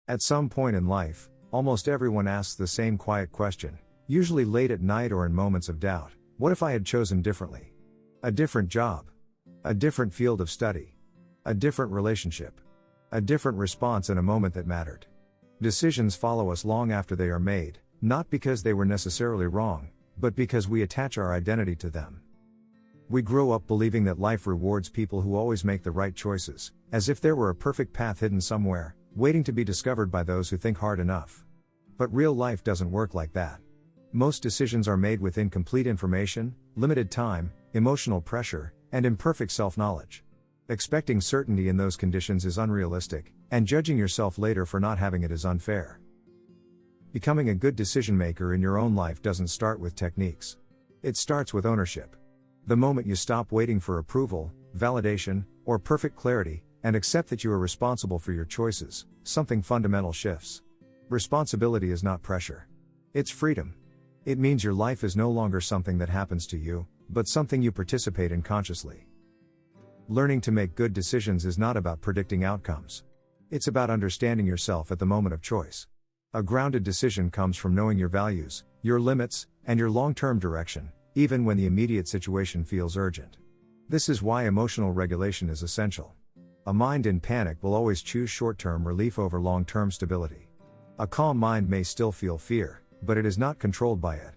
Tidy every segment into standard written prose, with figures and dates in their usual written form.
At some point in life, almost everyone asks the same quiet question, usually late at night or in moments of doubt: what if I had chosen differently? A different job? A different field of study? A different relationship? A different response in a moment that mattered? Decisions follow us long after they are made, not because they were necessarily wrong, but because we attach our identity to them. We grow up believing that life rewards people who always make the right choices, as if there were a perfect path hidden somewhere, waiting to be discovered by those who think hard enough. But real life doesn't work like that. Most decisions are made with incomplete information, limited time, emotional pressure, and imperfect self-knowledge. Expecting certainty in those conditions is unrealistic, and judging yourself later for not having it is unfair. Becoming a good decision maker in your own life doesn't start with techniques. It starts with ownership. The moment you stop waiting for approval, validation, or perfect clarity, and accept that you are responsible for your choices, something fundamental shifts. Responsibility is not pressure. It's freedom. It means your life is no longer something that happens to you, but something you participate in consciously. Learning to make good decisions is not about predicting outcomes. It's about understanding yourself at the moment of choice. A grounded decision comes from knowing your values, your limits, and your long-term direction, even when the immediate situation feels urgent. This is why emotional regulation is essential. A mind in panic will always choose short-term relief over long-term stability. A calm mind may still feel fear, but it is not controlled by it.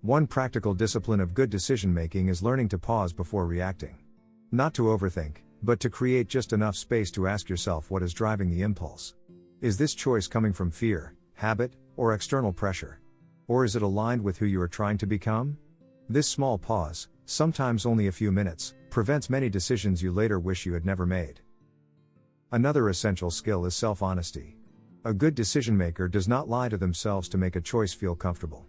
One practical discipline of good decision-making is learning to pause before reacting. Not to overthink, but to create just enough space to ask yourself what is driving the impulse. Is this choice coming from fear, habit, or external pressure? Or is it aligned with who you are trying to become? This small pause, sometimes only a few minutes, prevents many decisions you later wish you had never made. Another essential skill is self-honesty. A good decision maker does not lie to themselves to make a choice feel comfortable.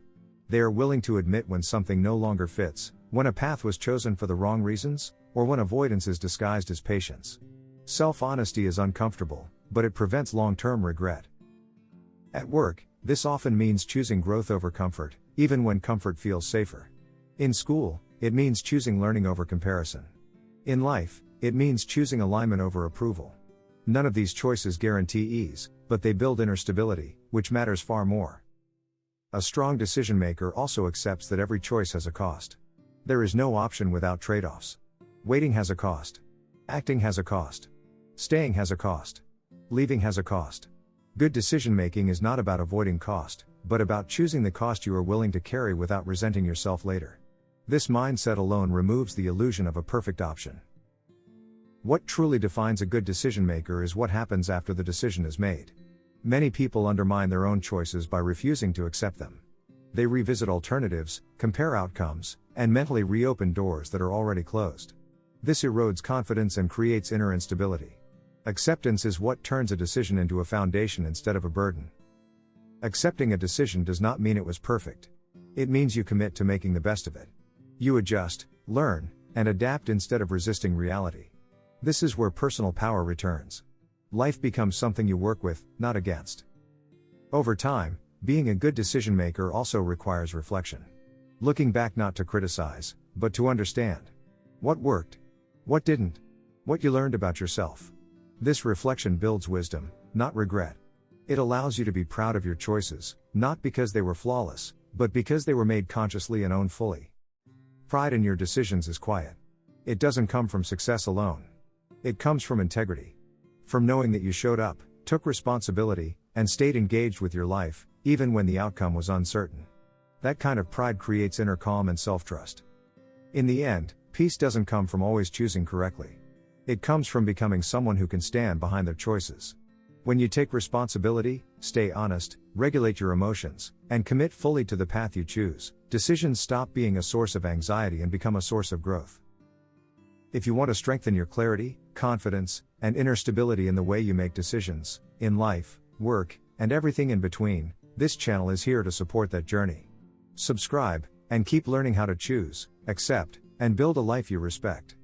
They are willing to admit when something no longer fits, when a path was chosen for the wrong reasons, or when avoidance is disguised as patience. Self-honesty is uncomfortable, but it prevents long-term regret. At work, this often means choosing growth over comfort, even when comfort feels safer. In school, it means choosing learning over comparison. In life, it means choosing alignment over approval. None of these choices guarantee ease, but they build inner stability, which matters far more. A strong decision maker also accepts that every choice has a cost. There is no option without trade-offs. Waiting has a cost. Acting has a cost. Staying has a cost. Leaving has a cost. Good decision making is not about avoiding cost, but about choosing the cost you are willing to carry without resenting yourself later. This mindset alone removes the illusion of a perfect option. What truly defines a good decision maker is what happens after the decision is made. Many people undermine their own choices by refusing to accept them. They revisit alternatives, compare outcomes, and mentally reopen doors that are already closed. This erodes confidence and creates inner instability. Acceptance is what turns a decision into a foundation instead of a burden. Accepting a decision does not mean it was perfect. It means you commit to making the best of it. You adjust, learn, and adapt instead of resisting reality. This is where personal power returns. Life becomes something you work with, not against. Over time, being a good decision maker also requires reflection. Looking back not to criticize, but to understand. What worked? What didn't? What you learned about yourself. This reflection builds wisdom, not regret. It allows you to be proud of your choices, not because they were flawless, but because they were made consciously and owned fully. Pride in your decisions is quiet. It doesn't come from success alone. It comes from integrity. From knowing that you showed up, took responsibility, and stayed engaged with your life, even when the outcome was uncertain. That kind of pride creates inner calm and self-trust. In the end, peace doesn't come from always choosing correctly. It comes from becoming someone who can stand behind their choices. When you take responsibility, stay honest, regulate your emotions, and commit fully to the path you choose, decisions stop being a source of anxiety and become a source of growth. If you want to strengthen your clarity, confidence, and inner stability in the way you make decisions, in life, work, and everything in between, this channel is here to support that journey. Subscribe, and keep learning how to choose, accept, and build a life you respect.